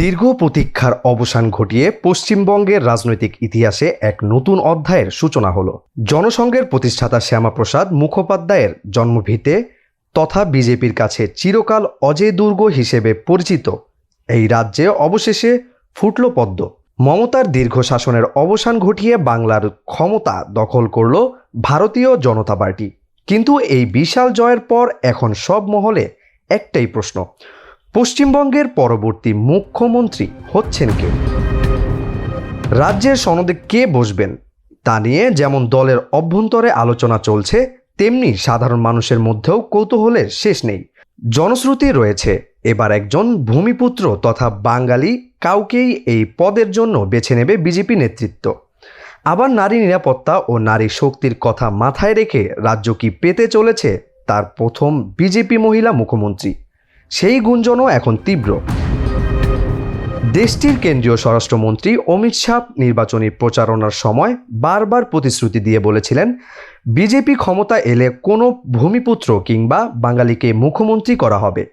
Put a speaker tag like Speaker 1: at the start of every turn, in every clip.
Speaker 1: দীর্ঘ প্রতীক্ষার অবসান ঘটিয়ে পশ্চিমবঙ্গের রাজনৈতিক ইতিহাসে এক নতুন অধ্যায়ের সূচনা হলো। জনসংঘের প্রতিষ্ঠাতা শ্যামাপ্রসাদ মুখোপাধ্যায়ের জন্মভিটে তথা বিজেপির কাছে চিরকাল অজেয় দুর্গ হিসেবে পরিচিত এই রাজ্যে অবশেষে ফুটল পদ্ম। মমতার দীর্ঘ শাসনের অবসান ঘটিয়ে বাংলার ক্ষমতা দখল করল ভারতীয় জনতা পার্টি। কিন্তু এই বিশাল জয়ের পর এখন সব মহলে একটাই প্রশ্ন, পশ্চিমবঙ্গের পরবর্তী মুখ্যমন্ত্রী হচ্ছেন কে? রাজ্যের সনদে কে বসবেন তা নিয়ে যেমন দলের অভ্যন্তরে আলোচনা চলছে, তেমনি সাধারণ মানুষের মধ্যেও কৌতূহলের শেষ নেই। জনশ্রুতি রয়েছে এবার একজন ভূমিপুত্র তথা বাঙালি কাউকেই এই পদের জন্য বেছে নেবে বিজেপি নেতৃত্ব। আবার নারী নিরাপত্তা ও নারী শক্তির কথা মাথায় রেখে রাজ্য কি পেতে চলেছে তার প্রথম বিজেপি মহিলা মুখ্যমন্ত্রী, সেই গুঞ্জনও এখন তীব্র। দেশটির কেন্দ্রীয় স্বরাষ্ট্রমন্ত্রী অমিত শাহ নির্বাচনী প্রচারণার সময় বারবার প্রতিশ্রুতি দিয়ে বলেছিলেন, বিজেপি ক্ষমতা এলে কোনো ভূমিপুত্র কিংবা বাঙালিকে মুখ্যমন্ত্রী করা হবে।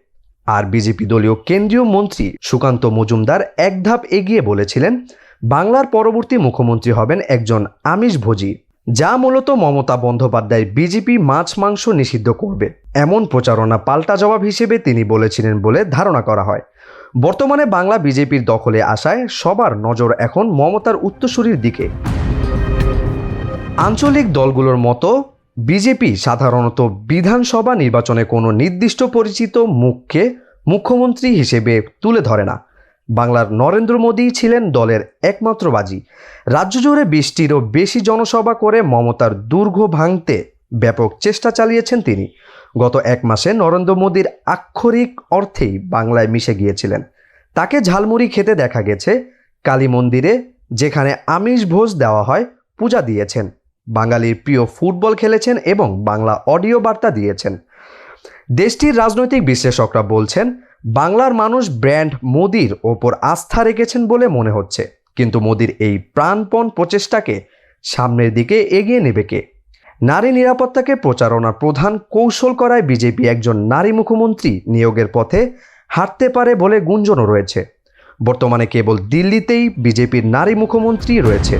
Speaker 1: আর বিজেপি দলীয় কেন্দ্রীয় মন্ত্রী সুকান্ত মজুমদার এক ধাপ এগিয়ে বলেছিলেন, বাংলার পরবর্তী মুখ্যমন্ত্রী হবেন একজন আমিষভোজী, যা মূলত মমতা বন্দ্যোপাধ্যায় বিজেপি মাছ মাংস নিষিদ্ধ করবে। এমন প্রচারণা পাল্টা জবাব হিসেবে তিনি বলেছিলেন বলে ধারণা করা হয়। বর্তমানে বাংলা বিজেপির দখলে আসায় সবার নজর এখন মমতার উত্তরসূরির দিকে। আঞ্চলিক দলগুলোর মতো বিজেপি সাধারণত বিধানসভা নির্বাচনে কোনো নির্দিষ্ট পরিচিত মুখকে মুখ্যমন্ত্রী হিসেবে তুলে ধরে না। বাংলার নরেন্দ্র মোদী ছিলেন দলের একমাত্র বাজি। রাজ্য জুড়ে 20টিরও বেশি জনসভা করে মমতার দুর্গ ভাঙতে ব্যাপক চেষ্টা চালিয়েছেন তিনি। গত এক মাসে নরেন্দ্র মোদীর আক্ষরিক অর্থেই বাংলায় মিশে গিয়েছিলেন। তাকে ঝালমুড়ি খেতে দেখা গেছে, কালী মন্দিরে যেখানে আমিষ ভোজ দেওয়া হয় পূজা দিয়েছেন, বাঙালির প্রিয় ফুটবল খেলেছেন এবং বাংলা অডিও বার্তা দিয়েছেন। দেশটির রাজনৈতিক বিশ্লেষকরা বলছেন, বাংলার মানুষ ব্র্যান্ড মোদির ওপর আস্থা রেখেছেন বলে মনে হচ্ছে। কিন্তু মোদির এই প্রাণপণ প্রচেষ্টাকে সামনের দিকে এগিয়ে নেবে কে? নারী নিরাপত্তাকে প্রচারণার প্রধান কৌশল করায় বিজেপি একজন নারী মুখ্যমন্ত্রী নিয়োগের পথে হাঁটতে পারে বলে গুঞ্জনও রয়েছে। বর্তমানে কেবল দিল্লিতেই বিজেপির নারী মুখ্যমন্ত্রী রয়েছে।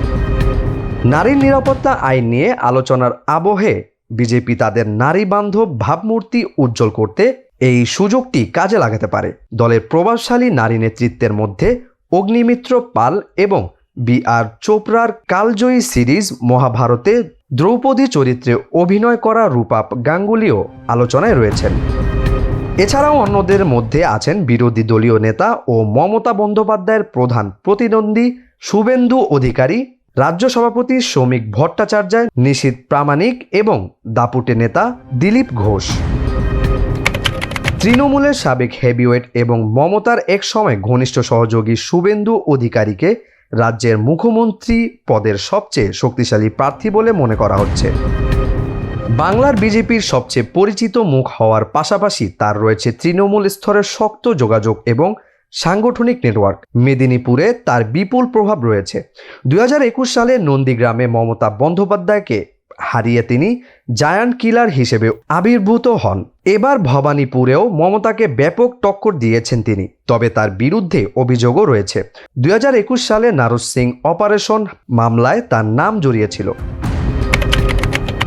Speaker 1: নারীর নিরাপত্তা আইন নিয়ে আলোচনার আবহে বিজেপি তাদের নারী বান্ধব ভাবমূর্তি উজ্জ্বল করতে এই সুযোগটি কাজে লাগাতে পারে। দলের প্রভাবশালী নারী নেতৃত্বের মধ্যে অগ্নিমিত্র পাল এবং বি.আর. চোপড়ার কালজয়ী সিরিজ মহাভারতে দ্রৌপদী চরিত্রে অভিনয় করা রূপা গাঙ্গুলিও আলোচনায় রয়েছেন। এছাড়াও অন্যদের মধ্যে আছেন বিরোধী দলীয় নেতা ও মমতা বন্দ্যোপাধ্যায়ের প্রধান প্রতিদ্বন্দ্বী শুভেন্দু অধিকারী, রাজ্য সভাপতি শ্রমিক ভট্টাচার্য, নিশীথ প্রামাণিক এবং দাপুটে নেতা দিলীপ ঘোষ। তৃণমূলের সাবেক হেভিওয়েট এবং মমতার এক সময় ঘনিষ্ঠ সহযোগী শুভেন্দু অধিকারীকে রাজ্যের মুখ্যমন্ত্রী পদের সবচেয়ে শক্তিশালী প্রার্থী বলে মনে করা হচ্ছে। বাংলার বিজেপির সবচেয়ে পরিচিত মুখ হওয়ার পাশাপাশি তার রয়েছে তৃণমূল স্তরের শক্ত যোগাযোগ এবং সাংগঠনিক নেটওয়ার্ক। মেদিনীপুরে তার বিপুল প্রভাব রয়েছে। 2021 সালে নন্দীগ্রামে মমতা বন্দ্যোপাধ্যায়কে হারিয়ে তিনি জায়ান্ট কিলার হিসেবে আবির্ভূত হন। এবার ভবানীপুরেও মমতাকে ব্যাপক টক্কর দিয়েছেন তিনি, তবে তার বিরুদ্ধে অভিযোগও রয়েছে। 2021 সালে নারদ সিং অপারেশন মামলায় তার নাম জড়িয়েছিল।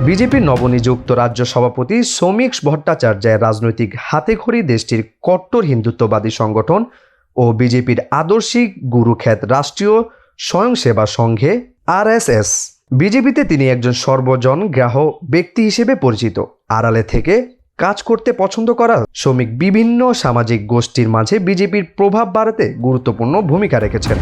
Speaker 1: বিজেপির নবনিযুক্ত রাজ্য সভাপতি শ্রমিক ভট্টাচার্যের রাজনৈতিক হাতেখড়ি দেশটির কট্টর হিন্দুত্ববাদী সংগঠন ও বিজেপির আদর্শিক গুরুখ্যাত রাষ্ট্রীয় স্বয়ংসেবা সংঘে RSS। বিজেপিতে তিনি একজন সর্বজনগ্রাহ্য ব্যক্তি হিসেবে পরিচিত। আড়ালে থেকে কাজ করতে পছন্দ করা শ্রমিক বিভিন্ন সামাজিক গোষ্ঠীর মাঝে বিজেপির প্রভাব বাড়াতে গুরুত্বপূর্ণ ভূমিকা রেখেছেন।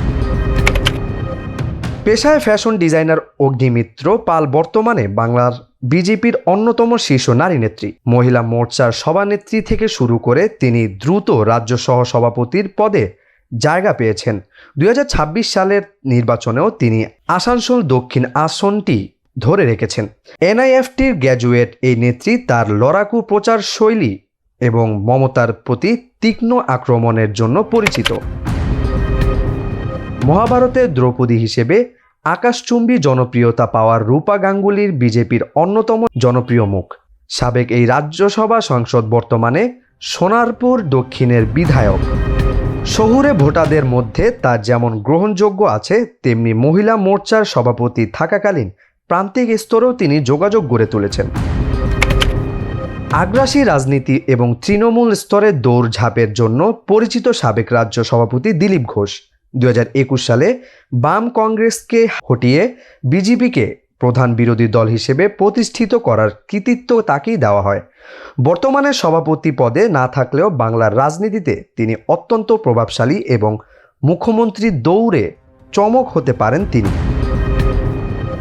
Speaker 1: পেশায় ফ্যাশন ডিজাইনার অগ্নিমিত্র পাল বর্তমানে বাংলার বিজেপির অন্যতম শীর্ষ নারী নেত্রী। মহিলা মোর্চার সভানেত্রী থেকে শুরু করে তিনি দ্রুত রাজ্য সহ সভাপতির পদে জায়গা পেয়েছেন। 2026 সালের নির্বাচনেও তিনি আসানসোল দক্ষিণ আসনটি ধরে রেখেছেন। NIFTর গ্র্যাজুয়েট এই নেত্রী তার লড়াকু প্রচার শৈলী এবং মমতার প্রতি তীক্ষ্ণ আক্রমণের জন্য পরিচিত। মহাভারতের দ্রৌপদী হিসেবে আকাশচুম্বী জনপ্রিয়তা পাওয়ার রূপা গাঙ্গুলির বিজেপির অন্যতম জনপ্রিয় মুখ। সাবেক এই রাজ্যসভা সাংসদ বর্তমানে সোনারপুর দক্ষিণের বিধায়ক। শহুরে ভোটারদের মধ্যে তার যেমন গ্রহণযোগ্য আছে, তেমনি মহিলা মোর্চার সভাপতি থাকাকালীন প্রান্তিক স্তরেও তিনি যোগাযোগ গড়ে তুলেছেন। আগ্রাসী রাজনীতি এবং তৃণমূল স্তরে দৌড়ঝাঁপের জন্য পরিচিত সাবেক রাজ্য সভাপতি দিলীপ ঘোষ 2021 সালে বাম কংগ্রেসকে হটিয়ে বিজেপিকে প্রধান বিরোধী দল হিসেবে প্রতিষ্ঠিত করার কৃতিত্ব তাকেই দেওয়া হয়। বর্তমানে সভাপতি পদে না থাকলেও বাংলার রাজনীতিতে তিনি অত্যন্ত প্রভাবশালী এবং মুখ্যমন্ত্রী দৌড়ে চমক হতে পারেন তিনি।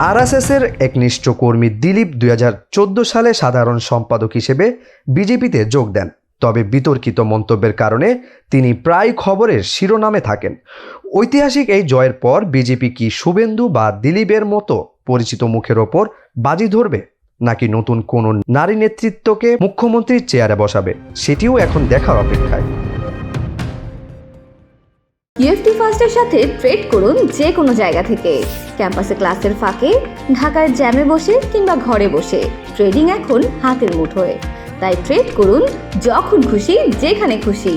Speaker 1: আরএসএসের একনিষ্ঠ কর্মী দিলীপ 2014 সালে সাধারণ সম্পাদক হিসেবে বিজেপিতে যোগ দেন, তবে বিতর্কিত মন্তব্যের কারণে তিনি প্রায় খবরের শিরোনামে থাকেন। ঐতিহাসিক এই জয়ের পর বিজেপি কি শুভেন্দু বা দিলীপের মতো পরিচিত মুখের ওপর বাজি ধরবে, নাকি নতুন কোনো নারী নেতৃত্বকে মুখ্যমন্ত্রীর চেয়ারে বসাবে, সেটিও এখন দেখার অপেক্ষায়।
Speaker 2: ইউএফটি ফার্স্টের সাথে ট্রেড করুন যে কোনো জায়গা থেকে। ক্যাম্পাসে ক্লাসের ফাঁকে, ঢাকার জ্যামে বসে কিংবা ঘরে বসে ট্রেডিং এখন হাতের মুঠোয়। তাই ট্রেড করুন যখন খুশি, যেখানে খুশি।